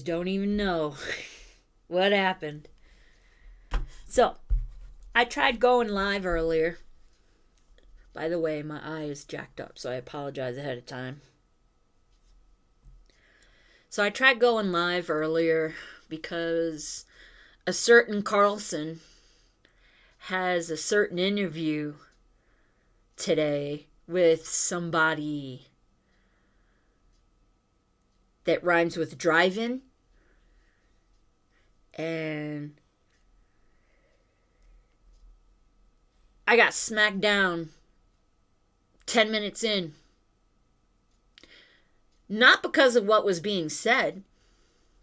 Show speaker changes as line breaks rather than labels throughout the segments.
don't even know what happened. So, I tried going live earlier. By the way, my eye is jacked up, so I apologize ahead of time. So I tried going live earlier because a certain Carlson has a certain interview today with somebody that rhymes with drive-in. And I got smacked down 10 minutes in. Not because of what was being said,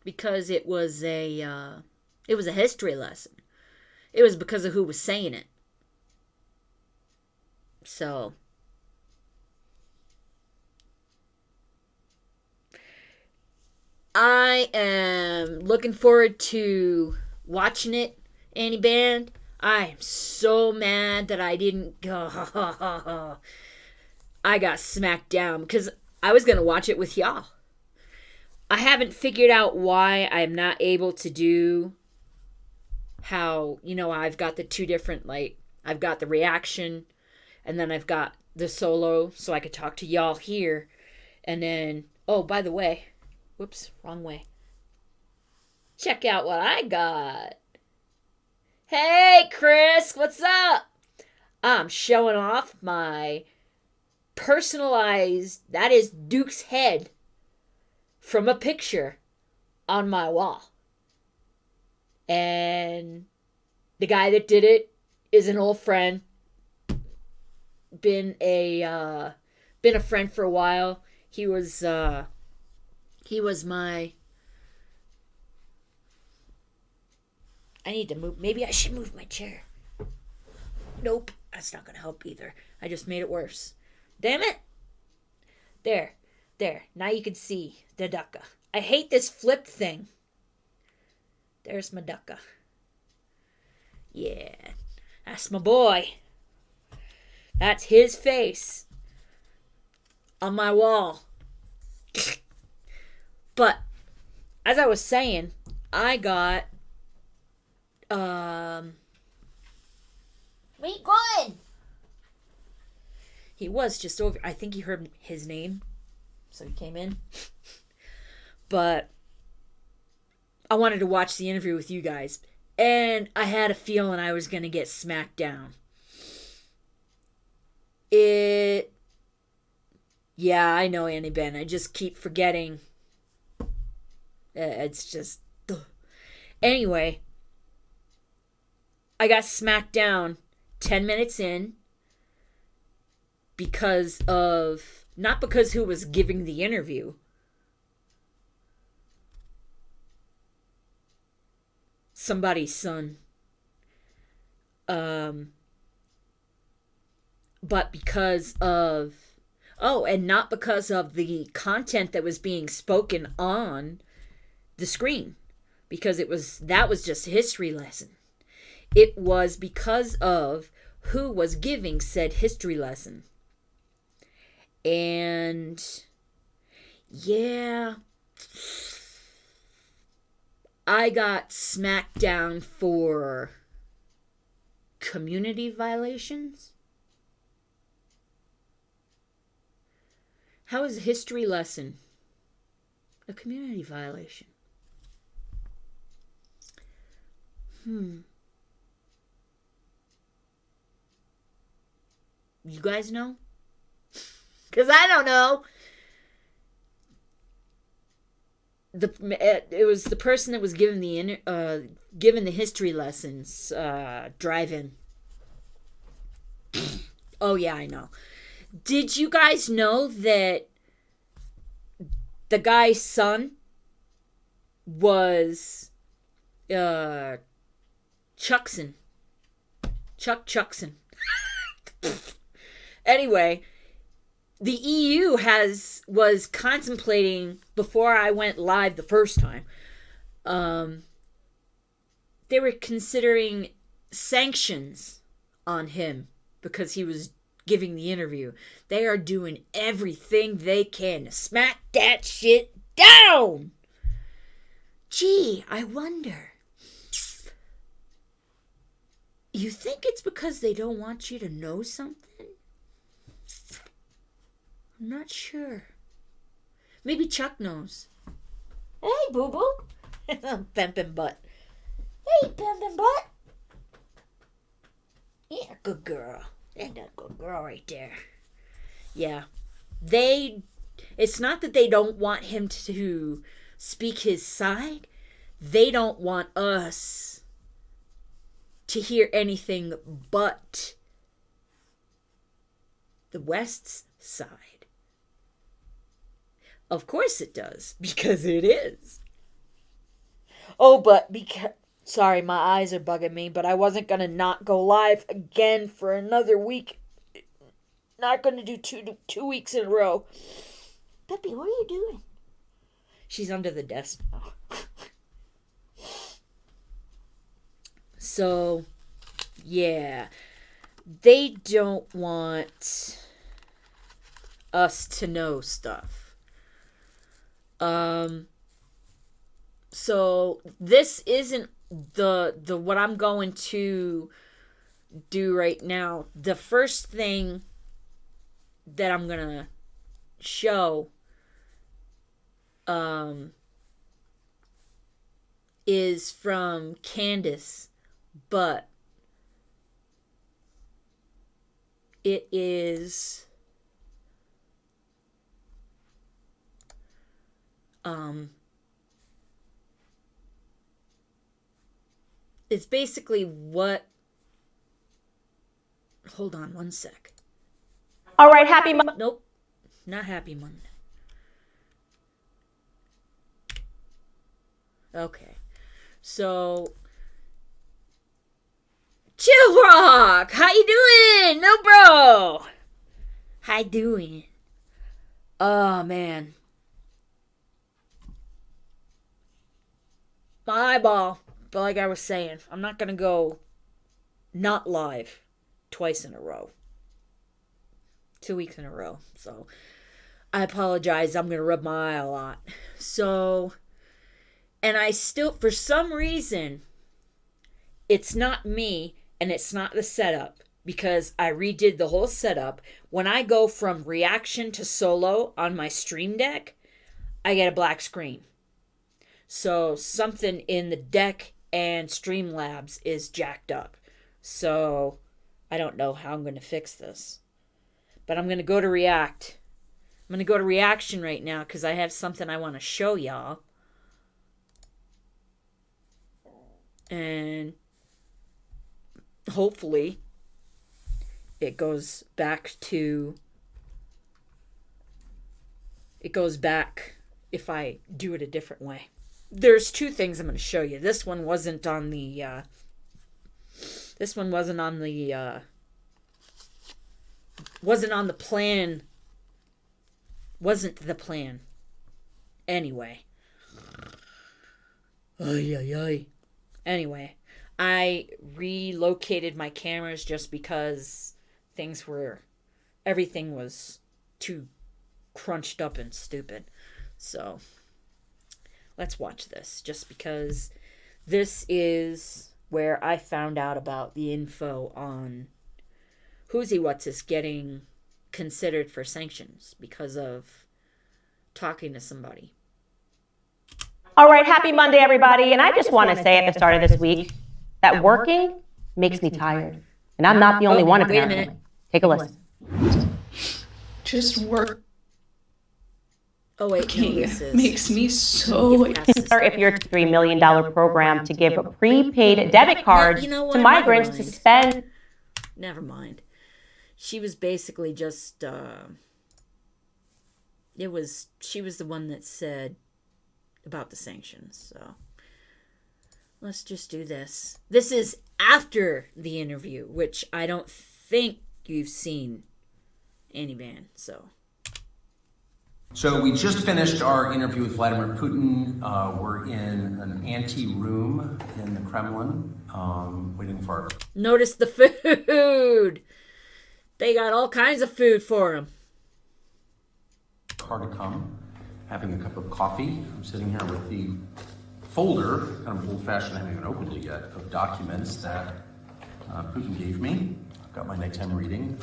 because it was a history lesson. It was because of who was saying it. So, I am looking forward to watching it, Annie Band. I am so mad that I didn't go. I got smacked down because I was going to watch it with y'all. I haven't figured out why I'm not able to do how, I've got the two different, I've got the reaction and then I've got the solo so I could talk to y'all here. And then, oh, by the way, whoops, wrong way. Check out what I got. Hey, Chris, what's up? I'm showing off my personalized, that is Duke's head from a picture on my wall. And the guy that did it is an old friend. Been a friend for a while. He was my. I need to move. Maybe I should move my chair. Nope, that's not gonna help either. I just made it worse. Damn it! There. Now you can see the ducka. I hate this flip thing. There's my ducka. Yeah, that's my boy. That's his face on my wall. But, as I was saying, I got, where you going? He was just over, I think he heard his name, so he came in. But, I wanted to watch the interview with you guys, and I had a feeling I was going to get smacked down. Yeah, I know, Annie Ben. I just keep forgetting. It's just. Ugh. Anyway, I got smacked down 10 minutes in because of. Not because who was giving the interview. Somebody's son. But because of. Oh, and not because of the content that was being spoken on the screen. Because that was just a history lesson. It was because of who was giving said history lesson. And yeah, I got smacked down for community violations. How is a history lesson a community violation? You guys know? Because I don't know. It was the person that was given the history lessons, drive-in. Oh yeah, I know. Did you guys know that the guy's son was Chuckson? Chuck Chuckson. Anyway, the EU was contemplating, before I went live the first time, they were considering sanctions on him because he was giving the interview. They are doing everything they can to smack that shit down. Gee, I wonder. You think it's because they don't want you to know something? I'm not sure. Maybe Chuck knows. Hey, boo-boo. Pimpin' butt. Hey, pimpin' butt. Yeah, good girl. That's a good girl right there. Yeah. It's not that they don't want him to speak his side. They don't want us to hear anything but the West's side. Of course it does, because it is. Oh, but sorry, my eyes are bugging me, but I wasn't going to not go live again for another week. Not going to do two weeks in a row. Peppy, what are you doing? She's under the desk now. So, yeah. They don't want us to know stuff. So this isn't the what I'm going to do right now. The first thing that I'm gonna show is from Candace, but it is it's basically what. Hold on one sec.
All right, happy Monday.
Nope, not happy Monday. Okay, so Chill Rock, how you doing? No, bro. How you doing? Oh man, my eyeball. But like I was saying, I'm not gonna go not live twice in a row. 2 weeks in a row. So I apologize. I'm gonna rub my eye a lot. So, and I still, for some reason, it's not me and it's not the setup, because I redid the whole setup. When I go from reaction to solo on my Stream Deck, I get a black screen. So something in the deck and Streamlabs is jacked up. So I don't know how I'm going to fix this. But I'm going to go to React. I'm going to go to Reaction right now because I have something I want to show y'all. And hopefully it goes back if I do it a different way. There's two things I'm going to show you. This one wasn't on the plan. Wasn't the plan. Anyway. Anyway, I relocated my cameras just because everything was too crunched up and stupid. So, let's watch this, just because this is where I found out about the info on Who's What's is getting considered for sanctions because of talking to somebody.
All right, happy Monday, everybody. And I just want to say at the start of this week that working makes me tired. And I'm not the only one, apparently. Wait a minute. Take a listen.
Just work.
Oh, wait, no,
makes me so
if your $3 million program to give prepaid debit cards to migrants to spend.
Never mind. She was basically just, she was the one that said about the sanctions, so let's just do this. This is after the interview, which I don't think you've seen, Annie Ban, so.
So we just finished our interview with Vladimir Putin. We're in an ante-room in the Kremlin, waiting for our...
Notice the food! They got all kinds of food for him.
Car to come, having a cup of coffee. I'm sitting here with the folder, kind of old-fashioned, I haven't even opened it yet, of documents that Putin gave me. I've got my nighttime reading.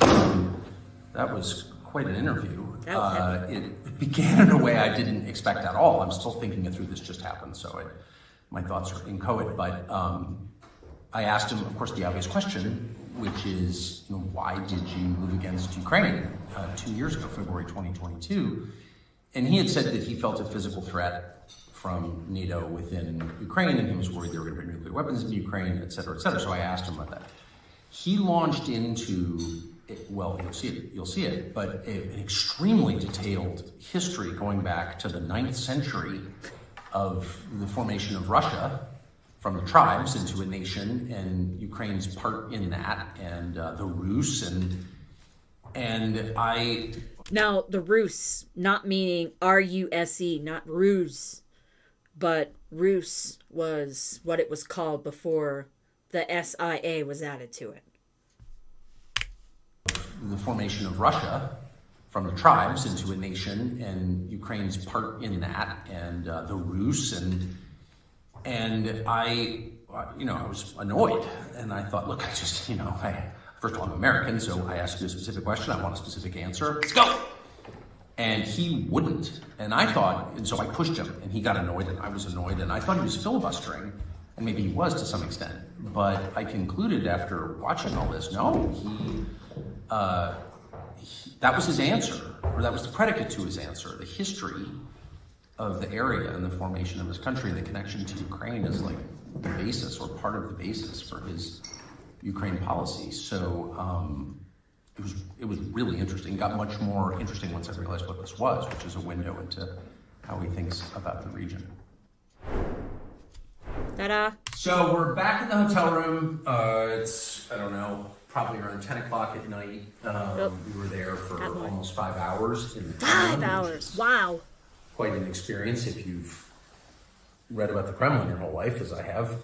That was quite an interview. It began in a way I didn't expect at all. I'm still thinking it through. This just happened, so my thoughts are inchoate. But I asked him, of course, the obvious question, which is, why did you move against Ukraine 2 years ago, February 2022? And he had said that he felt a physical threat from NATO within Ukraine, and he was worried they were going to bring nuclear weapons into Ukraine, et cetera, et cetera. So I asked him about that. He launched into, well, you'll see it, but an extremely detailed history going back to the 9th century of the formation of Russia from the tribes into a nation, and Ukraine's part in that, and the Rus, and I...
Now, the Rus, not meaning R-U-S-E, not Ruse, but Rus was what it was called before the S-I-A was added to it.
The formation of Russia from the tribes into a nation, and Ukraine's part in that, and the Rus, and I was annoyed, and I thought, look, first of all, I'm American, so I asked you a specific question, I want a specific answer, let's go! And he wouldn't, and so I pushed him, and he got annoyed, and I was annoyed, and I thought he was filibustering, and maybe he was to some extent, but I concluded after watching all this, no, that was his answer, or that was the predicate to his answer. The history of the area and the formation of his country and the connection to Ukraine is like the basis or part of the basis for his Ukraine policy. So it was really interesting. It got much more interesting once I realized what this was, which is a window into how he thinks about the region.
Ta-da!
So we're back in the hotel room. It's, I don't know, probably around 10 o'clock at night. We were there for almost 5 hours.
5 hours, wow.
Quite an experience if you've read about the Kremlin your whole life, as I have.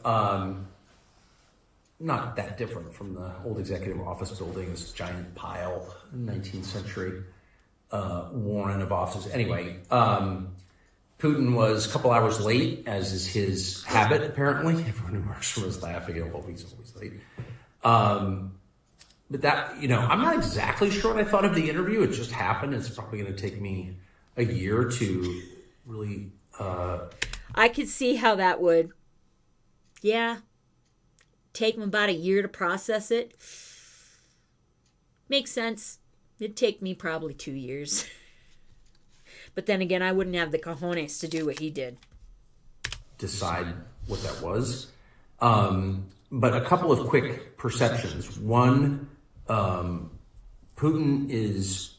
Not that different from the old executive office building, this giant pile, 19th century warren of offices. Anyway, Putin was a couple hours late, as is his habit, apparently. Everyone who works for him is laughing at him, he's always late. But that, I'm not exactly sure what I thought of the interview. It just happened. It's probably going to take me a year to really...
I could see how that would, take him about a year to process it. Makes sense. It'd take me probably 2 years. But then again, I wouldn't have the cojones to do what he did.
Decide what that was. But a couple of quick perceptions. One, Putin is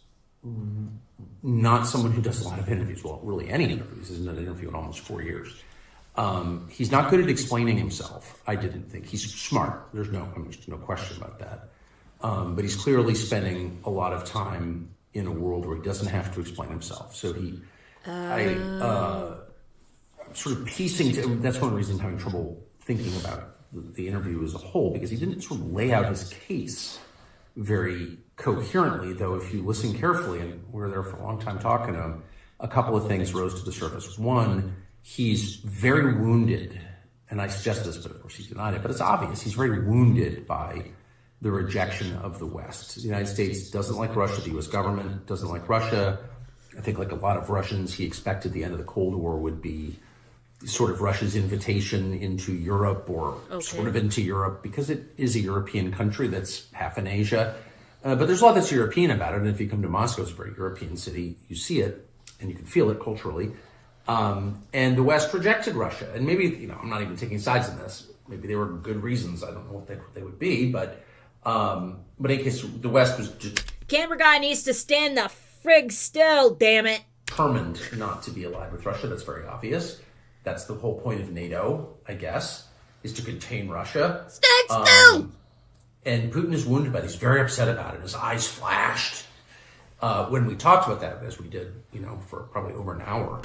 not someone who does a lot of interviews. Well, really any interviews. He's done an interview in almost 4 years. He's not good at explaining himself, I didn't think. He's smart. There's no question about that. But he's clearly spending a lot of time in a world where he doesn't have to explain himself. So I'm sort of piecing, that's one of the reasons I'm having trouble thinking about the interview as a whole, because he didn't sort of lay out his case very coherently, though if you listen carefully, and we were there for a long time talking to him, a couple of things rose to the surface. One, he's very wounded, and I suggest this, but of course he's denied it, but it's obvious. He's very wounded by the rejection of the West. The United States doesn't like Russia. The U.S. government doesn't like Russia. I think like a lot of Russians, he expected the end of the Cold War would be sort of Russia's invitation into Europe, or sort of into Europe, because it is a European country that's half in Asia. But there's a lot that's European about it. And if you come to Moscow, it's a very European city. You see it and you can feel it culturally. And the West rejected Russia. And maybe, I'm not even taking sides in this. Maybe there were good reasons. I don't know what they would be. But in any case, the West was just
Camera guy needs to stand the frig still, damn it.
determined not to be allied with Russia. That's very obvious. That's the whole point of NATO, I guess, is to contain Russia.
Stand still!
And Putin is wounded by it. He's very upset about it. His eyes flashed. When we talked about that, as we did, for probably over an hour,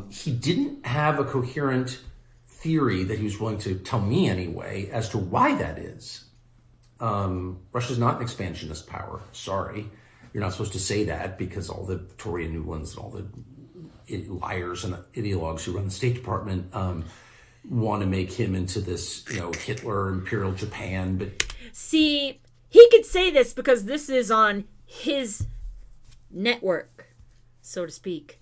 he didn't have a coherent theory that he was willing to tell me anyway as to why that is. Russia's not an expansionist power. Sorry. You're not supposed to say that because all the Victoria Nulands and all the liars and ideologues who run the State Department want to make him into this, Hitler, Imperial Japan. But
See, he could say this because this is on his network, so to speak.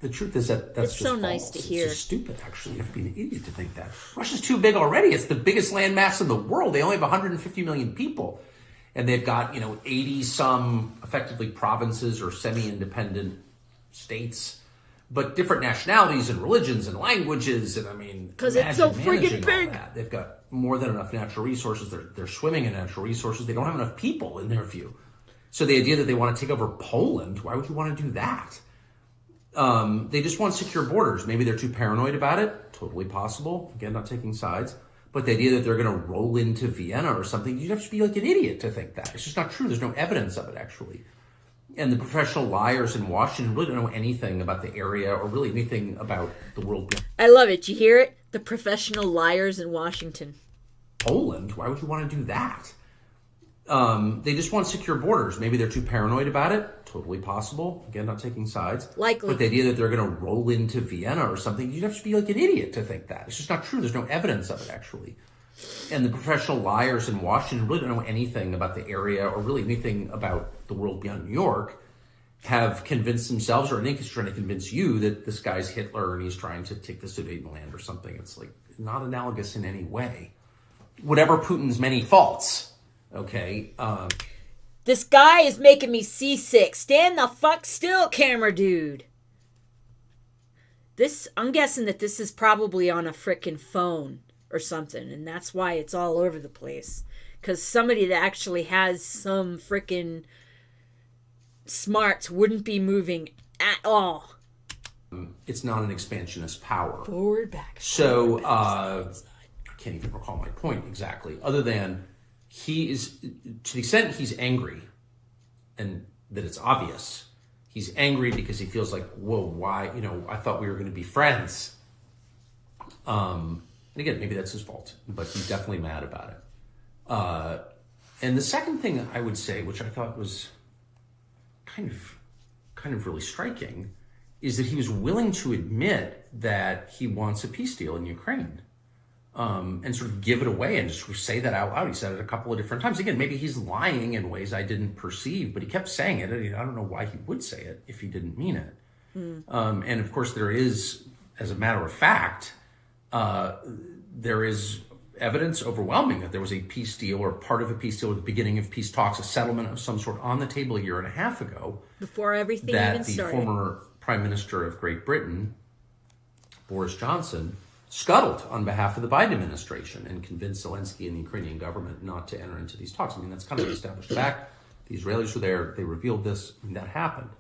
the truth is that's
It's
just
so
false.
nice to hear.
It's just stupid, actually. You have to be an idiot to think that. Russia's too big already. It's the biggest landmass in the world. They only have 150 million people. And they've got, 80-some effectively provinces or semi-independent states, but different nationalities and religions and languages. And,
'Cause it's so
imagine
friggin'
managing all
big.
that. They've got more than enough natural resources. They're swimming in natural resources. They don't have enough people, in their view. So the idea that they want to take over Poland, why would you want to do that? They just want secure borders. Maybe they're too paranoid about it. Totally possible. Again, not taking sides. But the idea that they're going to roll into Vienna or something, you'd have to be like an idiot to think that. It's just not true. There's no evidence of it, actually. And the professional liars in Washington really don't know anything about the area or really anything about the world beyond
I love it. You hear it? The professional liars in Washington.
Poland. Why would you want to do that? They just want secure borders. Maybe they're too paranoid about it. Totally possible. Again, not taking sides.
Likely.
But the idea that they're going to roll into Vienna or something, you'd have to be like an idiot to think that. It's just not true. There's no evidence of it, actually. And the professional liars in Washington really don't know anything about the area or really anything about the world beyond New York, have convinced themselves, or I think he's trying to convince you, that this guy's Hitler and he's trying to take the Sudetenland or something. It's like not analogous in any way. Whatever Putin's many faults, okay?
This guy is making me seasick. Stand the fuck still, camera dude. I'm guessing that this is probably on a frickin' phone or something, and that's why it's all over the place. Because somebody that actually has some frickin' smarts wouldn't be moving at all.
It's not an expansionist power.
Forward, back.
So, I can't even recall my point exactly, other than he is, to the extent he's angry, and that it's obvious, he's angry because he feels like, whoa, why, I thought we were going to be friends. And again, maybe that's his fault, but he's definitely mad about it. And the second thing I would say, which I thought was kind of really striking, is that he was willing to admit that he wants a peace deal in Ukraine. And sort of give it away and just sort of say that out loud. He said it a couple of different times. Again, maybe he's lying in ways I didn't perceive, but he kept saying it. I don't know why he would say it if he didn't mean it. And of course, there is, as a matter of fact, there is evidence overwhelming that there was a peace deal or part of a peace deal at the beginning of peace talks, a settlement of some sort on the table a year and a half ago.
Before everything
that
even
the
started.
former Prime Minister of Great Britain, Boris Johnson, scuttled on behalf of the Biden administration and convinced Zelensky and the Ukrainian government not to enter into these talks. That's kind of an established fact. The Israelis were there. They revealed this. That happened.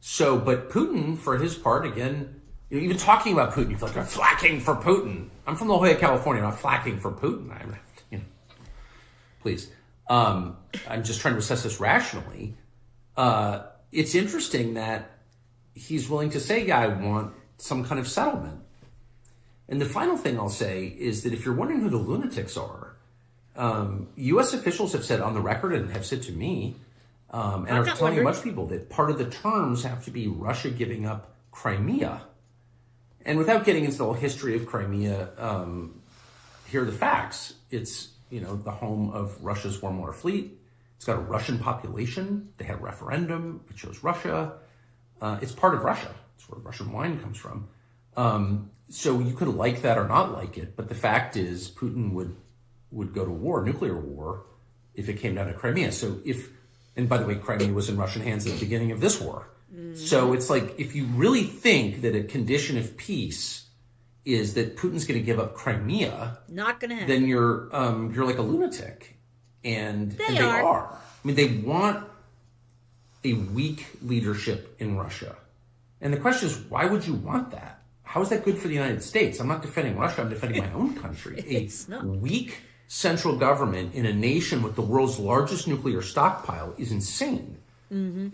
So, but Putin, for his part, again, even talking about Putin, you feel like I'm flacking for Putin. I'm from La Jolla, California, not flacking for Putin. Please. I'm just trying to assess this rationally. It's interesting that he's willing to say, yeah, I want some kind of settlement. And the final thing I'll say is that if you're wondering who the lunatics are, U.S. officials have said on the record and have said to me, and are telling a bunch of people that part of the terms have to be Russia giving up Crimea. And without getting into the whole history of Crimea, here are the facts. It's, the home of Russia's warm water fleet. It's got a Russian population. They had a referendum. It chose Russia. It's part of Russia. It's where Russian wine comes from. So you could like that or not like it, but the fact is Putin would go to war, nuclear war, if it came down to Crimea. So and by the way, Crimea was in Russian hands at the beginning of this war. So it's like, if you really think that a condition of peace is that Putin's going to give up Crimea,
Not gonna happen.
then you're like a lunatic. And they
are.
are. They want a weak leadership in Russia. And the question is, why would you want that? How is that good for the United States? I'm not defending Russia. I'm defending my own country.
It's not.
Weak central government in a nation with the world's largest nuclear stockpile is insane.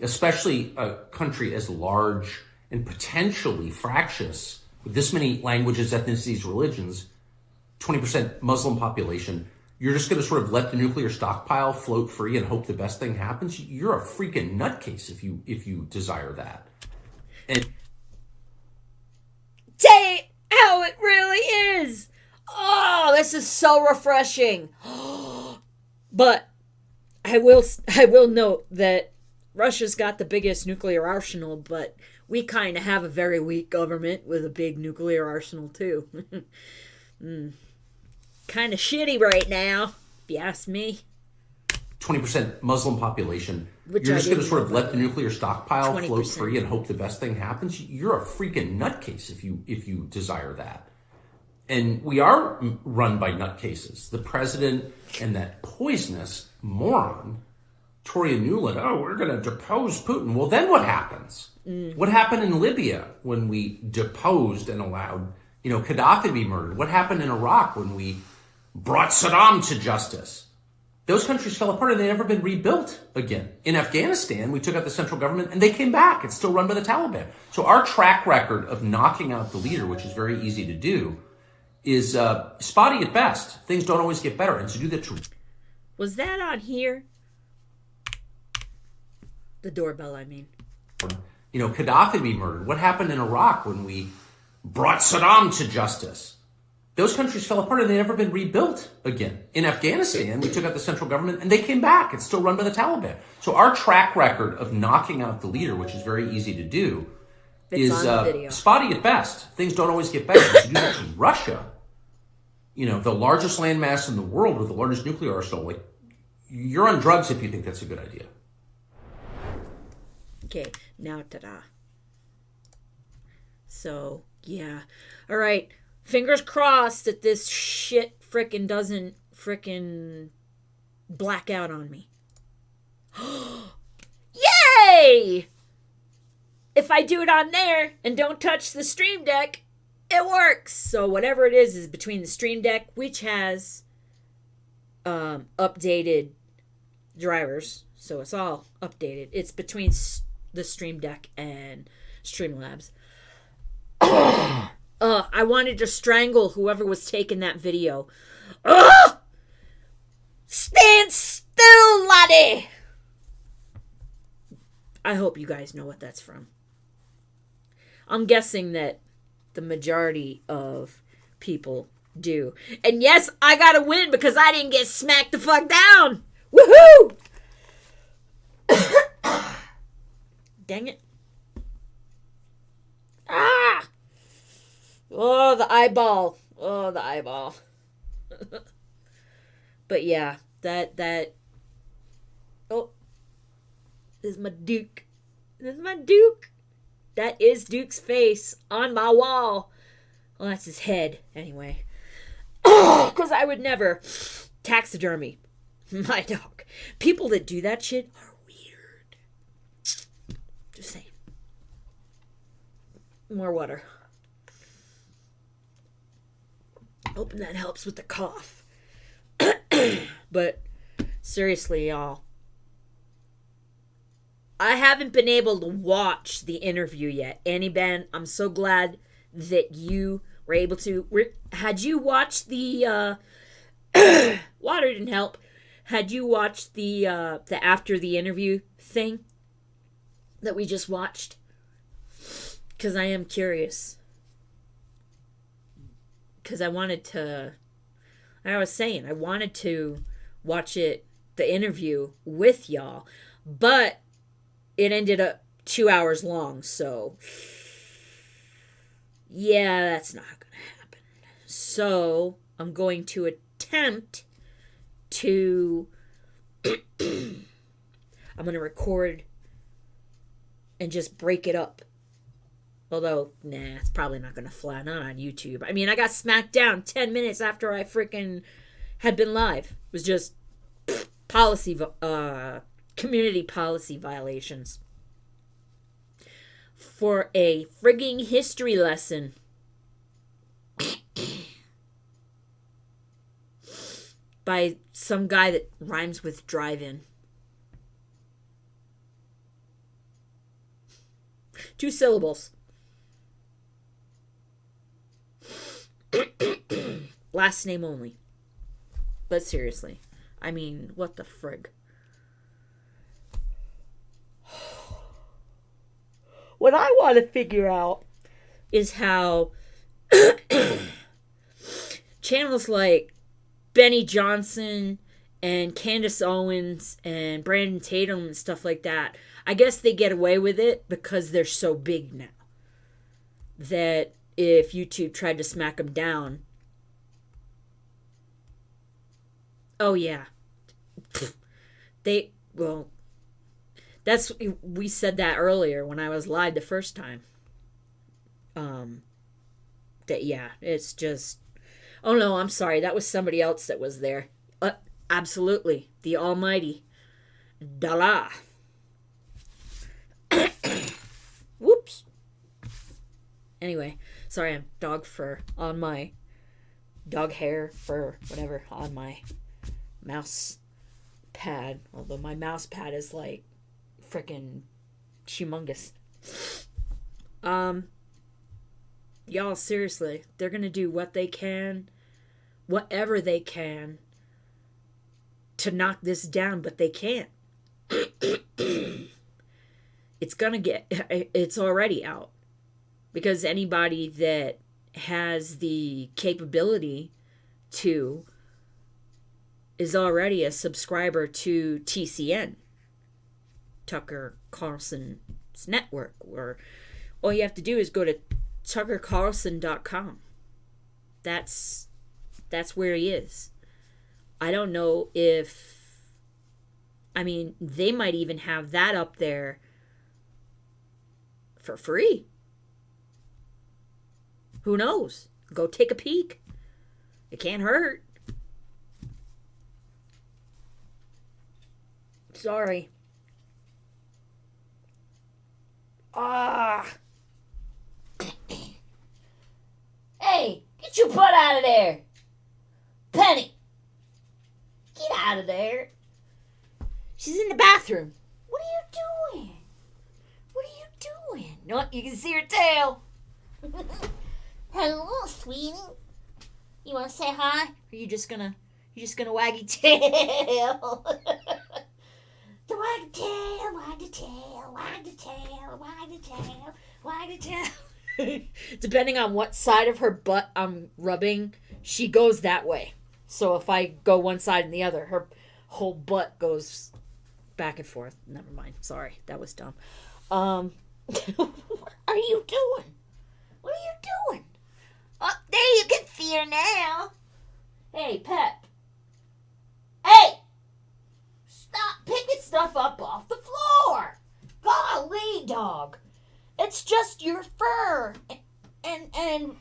Especially a country as large and potentially fractious, with this many languages, ethnicities, religions, 20% Muslim population. You're just going to sort of let the nuclear stockpile float free and hope the best thing happens? You're a freaking nutcase if you desire that. And
Say it how it really is. Oh, this is so refreshing. But I will note that Russia's got the biggest nuclear arsenal, but we kind of have a very weak government with a big nuclear arsenal too. Kind of shitty right now, if you ask me.
20% Muslim population.
Which
You're
I
just going to
didn't
sort of
know
let the nuclear stockpile float
20%.
free and hope the best thing happens. You're a freaking nutcase if you desire that. And we are run by nutcases. The president and that poisonous moron, Toria Nuland. Oh, we're going to depose Putin. Well, then what happens? What happened in Libya when we deposed and allowed, Gaddafi to be murdered? What happened in Iraq when we brought Saddam to justice? Those countries fell apart and they've never been rebuilt again. In Afghanistan, we took out the central government and they came back. It's still run by the Taliban. So our track record of knocking out the leader, which is very easy to do, is spotty at best. Things don't always get better. And to do that to...
Was that on here? The doorbell, I mean.
Gaddafi to be murdered. What happened in Iraq when we brought Saddam to justice? Those countries fell apart and they've never been rebuilt again. In Afghanistan, we took out the central government and they came back. It's still run by the Taliban. So our track record of knocking out the leader, which is very easy to do, is spotty at best. Things don't always get better. To do that to Russia, the largest landmass in the world with the largest nuclear arsenal, like, you're on drugs if you think that's a good idea.
Okay, now ta-da. So, yeah. All right. Fingers crossed that this shit frickin' doesn't frickin' black out on me. Yay! If I do it on there and don't touch the Stream Deck, it works. So whatever it is between the Stream Deck, which has updated drivers. So it's all updated. It's between the Stream Deck and Streamlabs. I wanted to strangle whoever was taking that video. Stand still, laddie! I hope you guys know what that's from. I'm guessing that the majority of people do. And yes, I gotta win because I didn't get smacked the fuck down! Woohoo! Dang it. Ah! Oh, the eyeball. Oh, the eyeball. But yeah, that. Oh. This is my Duke. This is my Duke. That is Duke's face on my wall. Well, that's his head, anyway. Because I would never taxidermy my dog. People that do that shit are weird. Just saying. More water. Hoping that helps with the cough. But seriously, y'all. I haven't been able to watch the interview yet. Annie Ben, I'm so glad that you were able to. Had you watched the water didn't help. Had you watched the after the interview thing that we just watched? Because I am curious. Because I wanted to. I was saying I wanted to watch it, the interview with y'all, but it ended up 2 hours long, so yeah, that's not gonna happen. So I'm going to attempt to I'm gonna record and just break it up. Although, nah, it's probably not gonna fly, not on YouTube. I mean, I got smacked down 10 minutes after I freaking had been live. It was just community policy violations. For a frigging history lesson. By some guy that rhymes with drive-in. 2 syllables. Last name only. But seriously, I mean, what the frig? what I want to figure out is how channels like Benny Johnson and Candace Owens and Brandon Tatum and stuff like that, I guess they get away with it because they're so big now. That if YouTube tried to smack them down, oh yeah, we said that earlier when I was live the first time. That yeah, it's just, oh no, I'm sorry, that was somebody else that was there. Absolutely, the almighty Dala. Whoops. Anyway, sorry, I'm dog hair, fur, whatever, on my mouse pad. Although my mouse pad is like freaking humongous. Y'all, seriously, they're gonna do what they can, whatever they can, to knock this down, but they can't. It's already out. Because anybody that has the capability to is already a subscriber to TCN, Tucker Carlson's network, or all you have to do is go to tuckercarlson.com. That's where he is. I don't know if, I mean, they might even have that up there for free. Who knows? Go take a peek. It can't hurt. Sorry. Hey, get your butt out of there. Penny. Get out of there. She's in the bathroom. What are you doing? What are you doing? No, you can see her tail. Hello, sweetie. You want to say hi? Or are you just gonna wag your tail? The wag the tail, wag the tail, wag the tail, wag the tail, wag the tail. Depending on what side of her butt I'm rubbing, she goes that way. So if I go one side and the other, her whole butt goes back and forth. Never mind. Sorry, that was dumb. What are you doing? What are you doing? Oh, there you can see her now. Hey, Pep. Hey! Stop picking stuff up off the floor. Golly, dog. It's just your fur and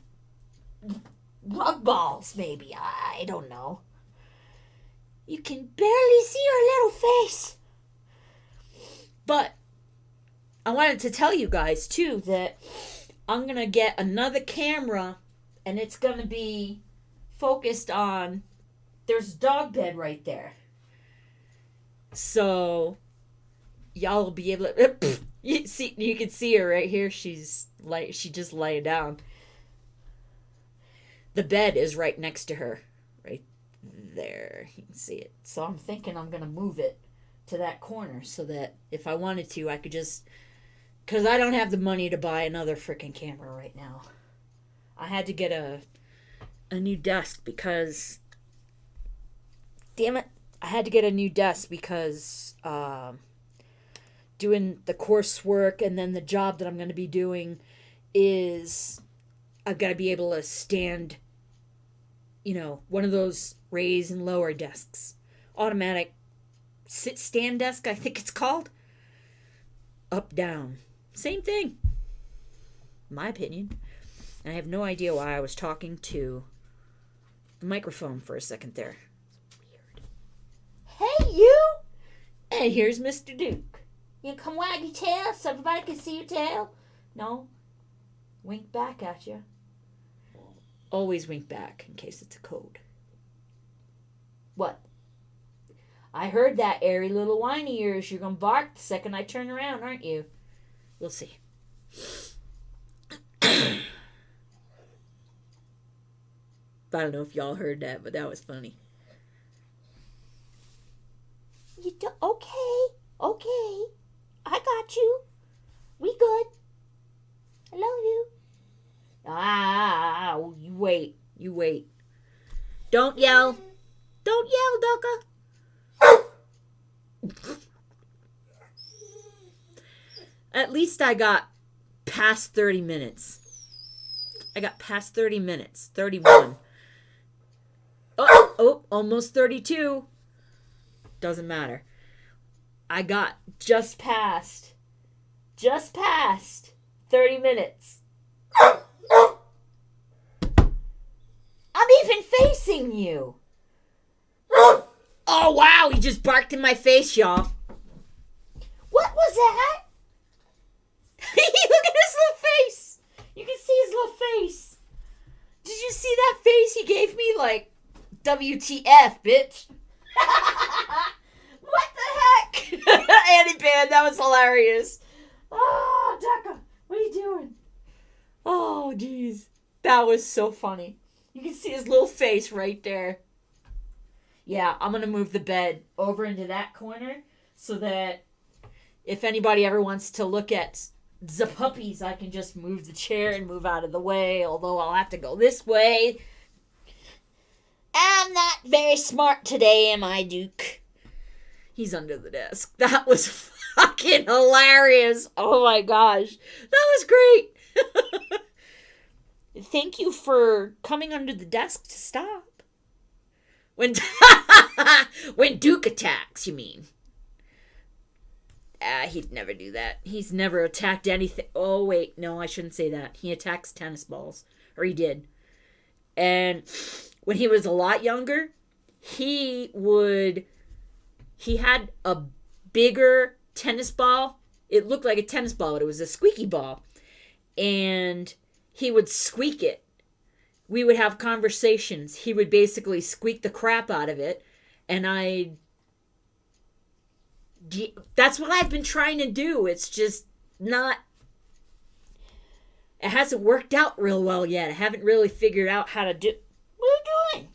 rug balls, maybe. I don't know. You can barely see her little face. But I wanted to tell you guys, too, that I'm going to get another camera, and it's going to be focused on, there's a dog bed right there. So, y'all will be able to, you can see her right here. She just lay down. The bed is right next to her, right there. You can see it. So I'm thinking I'm going to move it to that corner so that if I wanted to, I could just, because I don't have the money to buy another freaking camera right now. I had to get a new desk because, damn it, I had to get a new desk because doing the coursework and then the job that I'm going to be doing is I've got to be able to stand, one of those raise and lower desks. Automatic sit-stand desk, I think it's called. Up, down. Same thing. My opinion. And I have no idea why I was talking to the microphone for a second there. Weird. Hey, you! And here's Mr. Duke. You come wag your tail so everybody can see your tail? No? Wink back at you. Always wink back in case it's a code. What? I heard that airy little whiny ears. You're going to bark the second I turn around, aren't you? We'll see. I don't know if y'all heard that, but that was funny. Okay. I got you. We good. I love you. Ah, you wait. You wait. Don't yell. Don't yell, Ducka. At least I got past 30 minutes. I got past 30 minutes. 31. Oh, almost 32. Doesn't matter. I got just past 30 minutes. I'm even facing you. Oh, wow, he just barked in my face, y'all. What was that? Look at his little face. You can see his little face. Did you see that face he gave me? Like, WTF, bitch. What the heck? Annie Band, that was hilarious. Oh, Decca, what are you doing? Oh, jeez. That was so funny. You can see his little face right there. Yeah, I'm going to move the bed over into that corner so that if anybody ever wants to look at the puppies, I can just move the chair and move out of the way, although I'll have to go this way. I'm not very smart today, am I, Duke? He's under the desk. That was fucking hilarious. Oh my gosh. That was great. Thank you for coming under the desk to stop. When Duke attacks, you mean? He'd never do that. He's never attacked anything. Oh, wait. No, I shouldn't say that. He attacks tennis balls. Or he did. And when he was a lot younger, he had a bigger tennis ball. It looked like a tennis ball, but it was a squeaky ball. And he would squeak it. We would have conversations. He would basically squeak the crap out of it. And that's what I've been trying to do. It's just not... It hasn't worked out real well yet. I haven't really figured out how to do... What are you doing?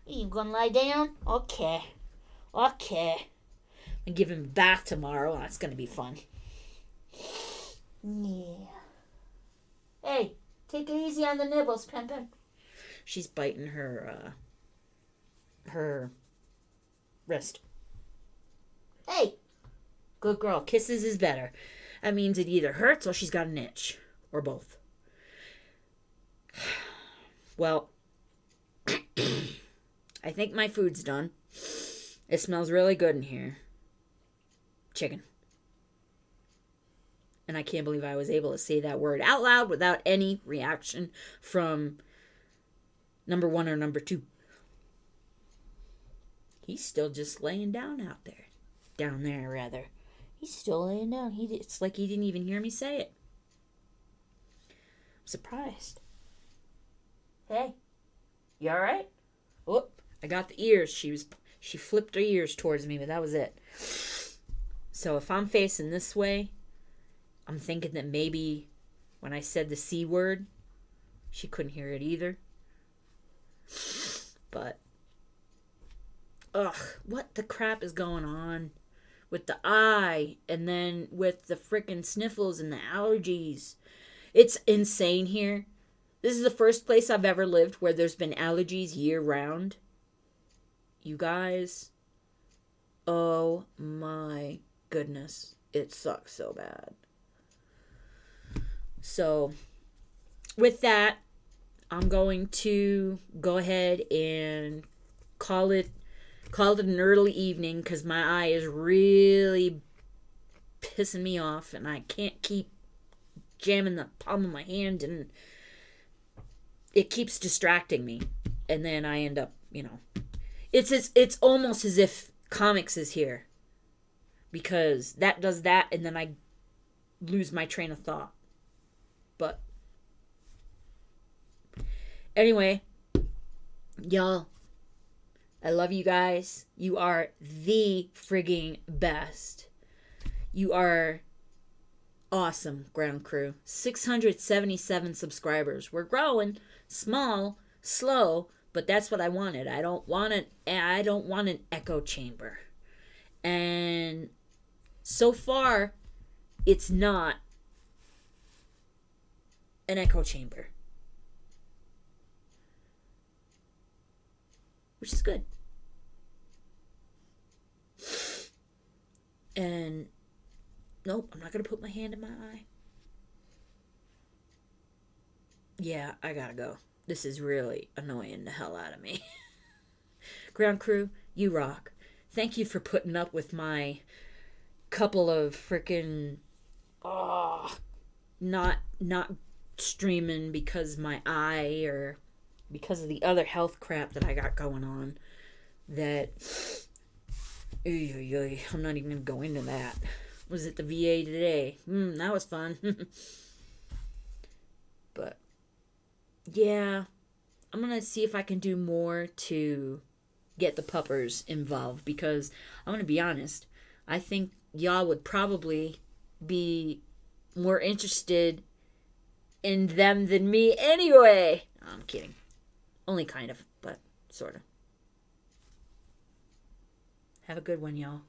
Are you gonna lie down? Okay. And give him a bath tomorrow. That's gonna be fun. Yeah. Hey, take it easy on the nibbles, Pimpin. She's biting her wrist. Hey, good girl. Kisses is better. That means it either hurts or she's got an itch. Or both. Well, I think my food's done. It smells really good in here. Chicken. And I can't believe I was able to say that word out loud without any reaction from number 1 or number 2. He's still just laying down out there. Down there, rather. He's still laying down. It's like he didn't even hear me say it. I'm surprised. Hey, you all right? Whoop, I got the ears. She flipped her ears towards me, but that was it. So if I'm facing this way, I'm thinking that maybe when I said the C word, she couldn't hear it either. But, what the crap is going on with the eye and then with the frickin' sniffles and the allergies? It's insane here. This is the first place I've ever lived where there's been allergies year round. You guys, oh my goodness, it sucks so bad. So, with that, I'm going to go ahead and call it an early evening because my eye is really pissing me off and I can't keep jamming the palm of my hand and it keeps distracting me. And then I end up, it's almost as if comics is here because that does that and then I lose my train of thought. But anyway, y'all, I love you guys. You are the frigging best. You are awesome, Ground Crew. 677 subscribers. We're growing, small, slow, but that's what I wanted. I don't want an echo chamber. And so far, it's not an echo chamber. Which is good. And nope, I'm not going to put my hand in my eye. Yeah, I gotta go. This is really annoying the hell out of me. Ground crew, you rock. Thank you for putting up with my couple of freaking not streaming because my eye or because of the other health crap that I got going on. That I'm not even gonna go into that. Was it the VA today? That was fun. But yeah, I'm gonna see if I can do more to get the puppers involved, because I'm gonna be honest, I think y'all would probably be more interested in them than me anyway. I'm kidding. Only kind of, but sort of. Have a good one, y'all.